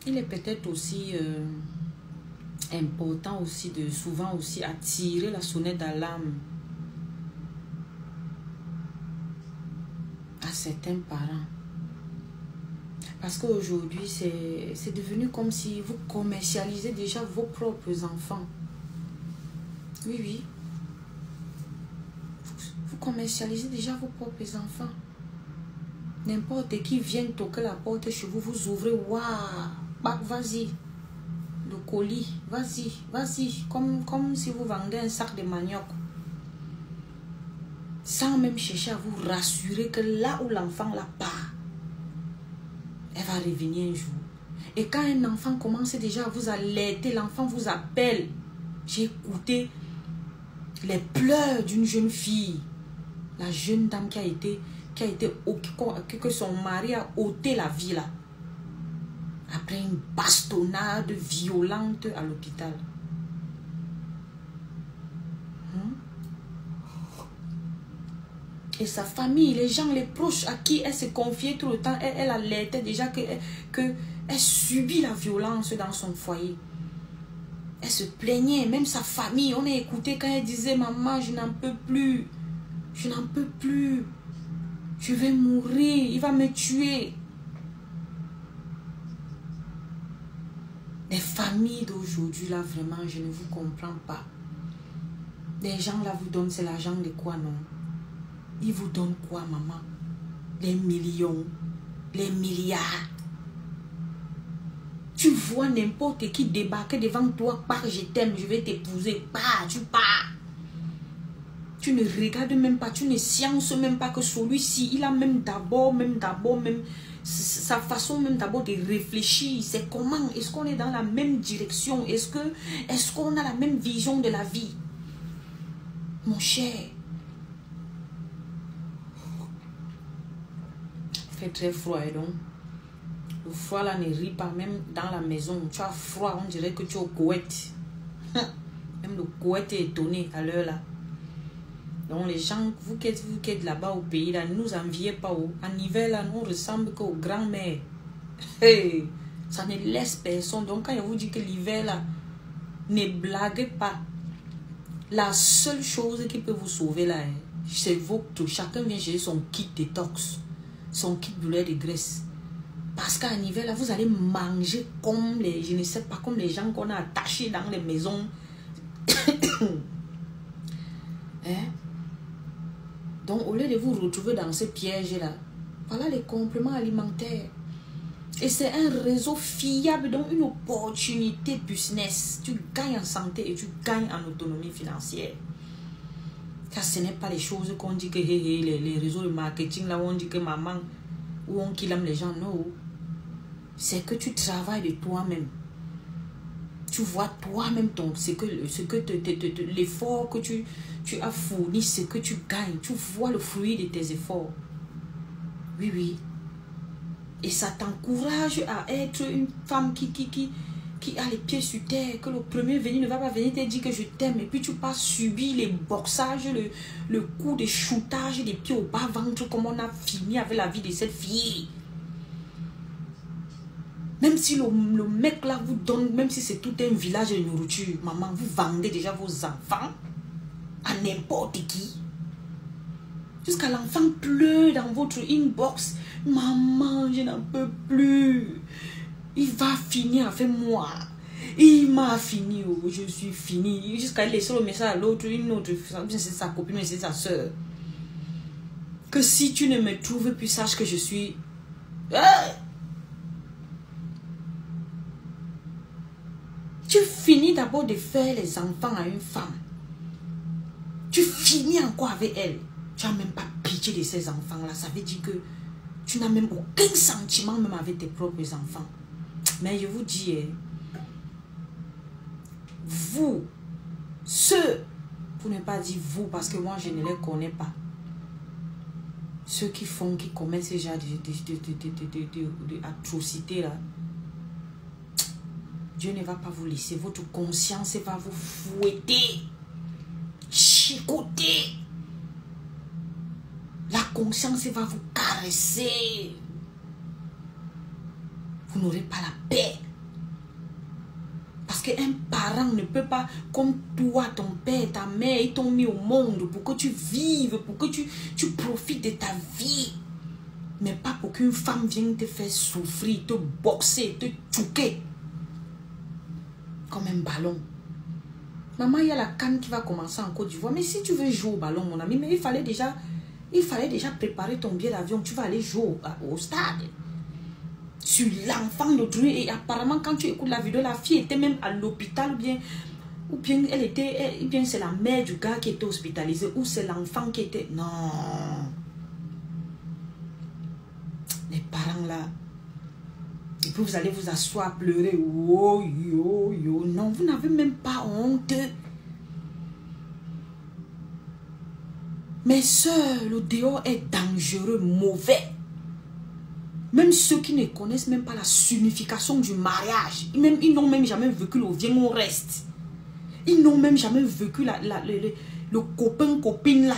Il est peut-être aussi important aussi de souvent aussi attirer la sonnette d'alarme à certains parents. Parce qu'aujourd'hui, c'est devenu comme si vous commercialisez déjà vos propres enfants. Oui, oui. Vous commercialisez déjà vos propres enfants. N'importe qui vient toquer la porte chez vous, vous ouvrez, waouh, vas-y. Le colis, vas-y, vas-y. Comme si vous vendez un sac de manioc. Sans même chercher à vous rassurer que là où l'enfant la part, elle va revenir un jour. Et quand un enfant commence déjà à vous alerter, l'enfant vous appelle. J'ai écouté les pleurs d'une jeune fille. La jeune dame que son mari a ôté la vie là. Après une bastonnade violente à l'hôpital. Et sa famille, les gens, les proches à qui elle se confiait tout le temps, elle alertait déjà que elle subit la violence dans son foyer. Elle se plaignait, même sa famille, on a écouté quand elle disait, maman, je n'en peux plus, je n'en peux plus, je vais mourir, il va me tuer. Les familles d'aujourd'hui, là, vraiment, je ne vous comprends pas. Les gens, là, vous donnent, c'est l'argent de quoi, non? Ils vous donnent quoi, maman? Les millions, les milliards. Tu vois n'importe qui débarquer devant toi, par je t'aime, je vais t'épouser, tu pars. Tu ne regardes même pas, tu ne sciences même pas que celui-ci, il a même d'abord, sa façon même d'abord de réfléchir. C'est comment? Est-ce qu'on est dans la même direction? Est-ce qu'on a la même vision de la vie? Mon cher. Il fait très froid, donc. Le froid là ne rit pas, même dans la maison. Tu as froid, on dirait que tu es au Koweït. Même le Koweït est étonné à l'heure là. Donc les gens, vous qui êtes là-bas au pays là, ne nous enviez pas. En hiver là, nous on ressemble qu'aux grands-mères. Hey, ça ne laisse personne. Donc quand je vous dis que l'hiver là, ne blaguez pas. La seule chose qui peut vous sauver là, c'est votre. Chacun vient chercher son kit détox, son kit brûlé de graisse. Parce qu'en hiver, là, vous allez manger comme les, je ne sais pas, comme les gens qu'on a attachés dans les maisons. Hein? Donc, au lieu de vous retrouver dans ce piège-là, voilà les compléments alimentaires. Et c'est un réseau fiable, donc une opportunité business. Tu gagnes en santé et tu gagnes en autonomie financière. Car ce n'est pas les choses qu'on dit que les réseaux de marketing, là où on dit que maman, où on killame les gens, non. C'est que tu travailles de toi-même. Tu vois toi-même l'effort que tu as fourni, ce que tu gagnes. Tu vois le fruit de tes efforts. Oui, oui. Et ça t'encourage à être une femme qui a les pieds sur terre. Que le premier venu ne va pas venir te dire que je t'aime. Et puis tu pas subir les boxages, le coup de shootage des pieds au bas-ventre comme on a fini avec la vie de cette fille. Même si le mec là vous donne, même si c'est tout un village de nourriture, maman, vous vendez déjà vos enfants à n'importe qui. Jusqu'à l'enfant pleure dans votre inbox. Maman, je n'en peux plus. Il va finir avec moi. Il m'a fini, oh, je suis fini. Jusqu'à laisser le message à l'autre, une autre, c'est sa copine, c'est sa soeur. Que si tu ne me trouves plus, sache que je suis... Tu finis d'abord de faire les enfants à une femme. Tu finis encore avec elle. Tu n'as même pas pitié de ces enfants-là. Ça veut dire que tu n'as même aucun sentiment même avec tes propres enfants. Mais je vous dis, vous, ceux, pour ne pas dire vous, parce que moi je ne les connais pas, ceux qui commettent ce genre d'atrocités là, Dieu ne va pas vous laisser. Votre conscience va vous fouetter, chicoter. La conscience va vous caresser. Vous n'aurez pas la paix. qu'un parent ne peut pas, comme toi, ton père, ta mère, ils t'ont mis au monde pour que tu vives, pour que tu profites de ta vie. Mais pas pour qu'une femme vienne te faire souffrir, te boxer, te tchouquer. Comme un ballon. Maman, il y a la CAN qui va commencer en Côte d'Ivoire. Mais si tu veux jouer au ballon, mon ami, mais il fallait déjà préparer ton billet d'avion. Tu vas aller jouer au stade. Sur l'enfant d'autrui. Et apparemment, quand tu écoutes la vidéo, la fille était même à l'hôpital ou bien c'est la mère du gars qui était hospitalisée, ou c'est l'enfant qui était... Non. Les parents là. Et puis vous allez vous asseoir, pleurer. Oh, yo, yo. Non, vous n'avez même pas honte. Mes soeurs, le dehors est dangereux, mauvais. Même ceux qui ne connaissent même pas la signification du mariage, ils n'ont même jamais vécu le viens on reste. Ils n'ont même jamais vécu le copain-copine là.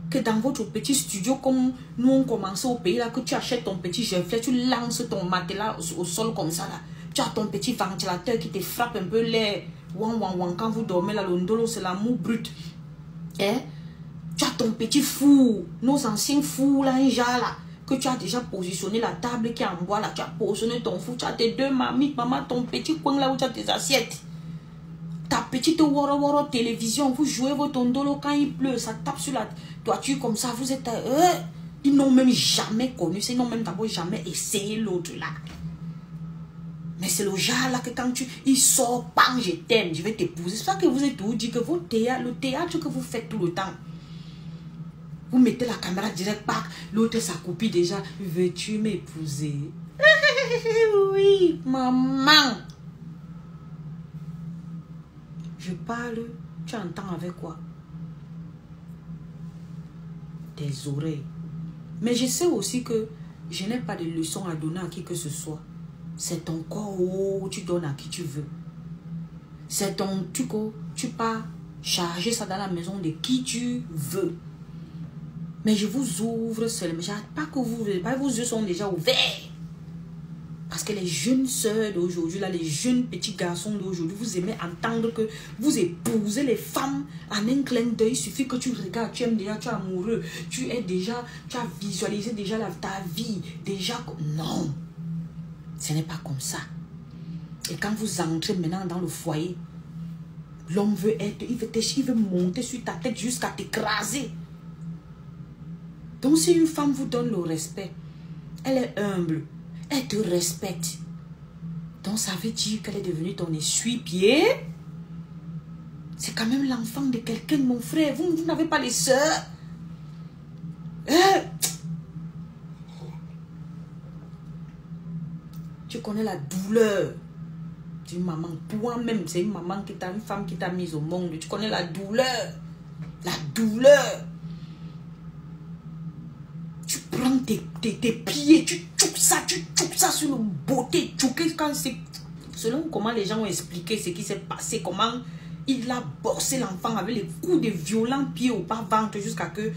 Que dans votre petit studio, comme nous on commençait au pays là, que tu achètes ton petit genflet, tu lances ton matelas au sol comme ça là. Tu as ton petit ventilateur qui te frappe un peu l'air. Quand vous dormez là, le ndolo c'est l'amour brut. Hein? Tu as ton petit four, nos anciens fours là, un genre là, que tu as déjà positionné la table qui est en bois là, tu as positionné ton four, tu as tes deux mamites, maman, ton petit coin là où tu as tes assiettes. Ta petite woro télévision, vous jouez votre ndolo quand il pleut, ça tape sur la toiture comme ça, vous êtes... ils n'ont même jamais connu, ils n'ont même d'abord jamais essayé l'autre là. Mais c'est le genre là que quand il sort, bang, je t'aime, je vais t'épouser. C'est ça que vous êtes tout dit que le théâtre que vous faites tout le temps. Vous mettez la caméra direct, l'autre sa copie déjà. Veux-tu m'épouser? Oui, maman. Je parle, tu entends avec quoi? Tes oreilles. Mais je sais aussi que je n'ai pas de leçon à donner à qui que ce soit. C'est ton corps où tu donnes à qui tu veux. C'est ton tu pars charger ça dans la maison de qui tu veux. Mais je vous ouvre seulement. Pas que vos yeux sont déjà ouverts. Parce que les jeunes soeurs d'aujourd'hui, là, les jeunes petits garçons d'aujourd'hui, vous aimez entendre que vous épousez les femmes en un clin d'œil. Il suffit que tu regardes, tu aimes déjà, tu es amoureux. Tu as visualisé déjà ta vie. Déjà, non. Ce n'est pas comme ça. Et quand vous entrez maintenant dans le foyer, l'homme veut être, il veut monter sur ta tête jusqu'à t'écraser. Donc si une femme vous donne le respect, elle est humble, elle te respecte. Donc ça veut dire qu'elle est devenue ton essuie-pied. C'est quand même l'enfant de quelqu'un, mon frère. Vous n'avez pas les sœurs. Tu connais la douleur d'une maman. Toi-même, c'est une maman une femme qui t'a mise au monde. Tu connais la douleur. La douleur. Tu prends tes pieds, tu tchouques ça sur le beauté. Quand c'est... Selon comment les gens ont expliqué ce qui s'est passé, comment il a bossé l'enfant avec les coups de violents pieds au bas-ventre jusqu'à que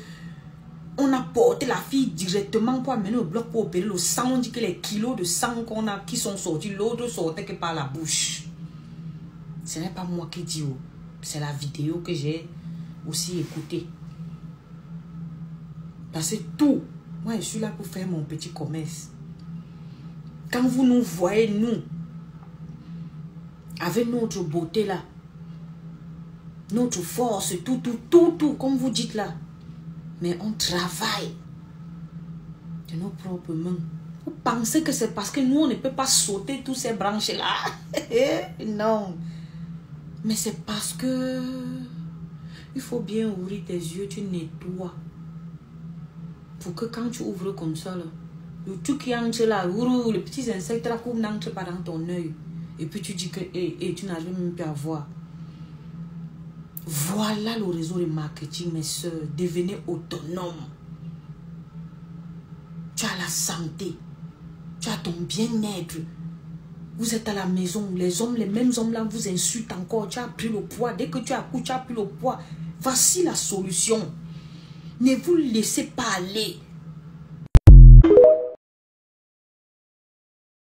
on a porté la fille directement pour amener au bloc pour opérer le sang. On dit que les kilos de sang qu'on a qui sont sortis, l'autre sortait que par la bouche. Ce n'est pas moi qui dis, c'est la vidéo que j'ai aussi écoutée. Parce que tout, moi je suis là pour faire mon petit commerce. Quand vous nous voyez, nous, avec notre beauté là, notre force, tout, comme vous dites là, mais on travaille de nos propres mains. Vous pensez que c'est parce que nous, on ne peut pas sauter tous ces branches-là? Non. Mais c'est parce que il faut bien ouvrir tes yeux, tu nettoies. Pour que quand tu ouvres comme ça, là, le truc qui entre là, les petits insectes là, n'entrent pas dans ton œil. Et puis tu dis que tu n'arrives même plus à voir. Voilà le réseau de marketing, mes soeurs. Devenez autonome. Tu as la santé. Tu as ton bien-être. Vous êtes à la maison. Les mêmes hommes là vous insultent encore. Tu as pris le poids. Dès que tu accouches, tu as pris le poids. Voici la solution. Ne vous laissez pas aller.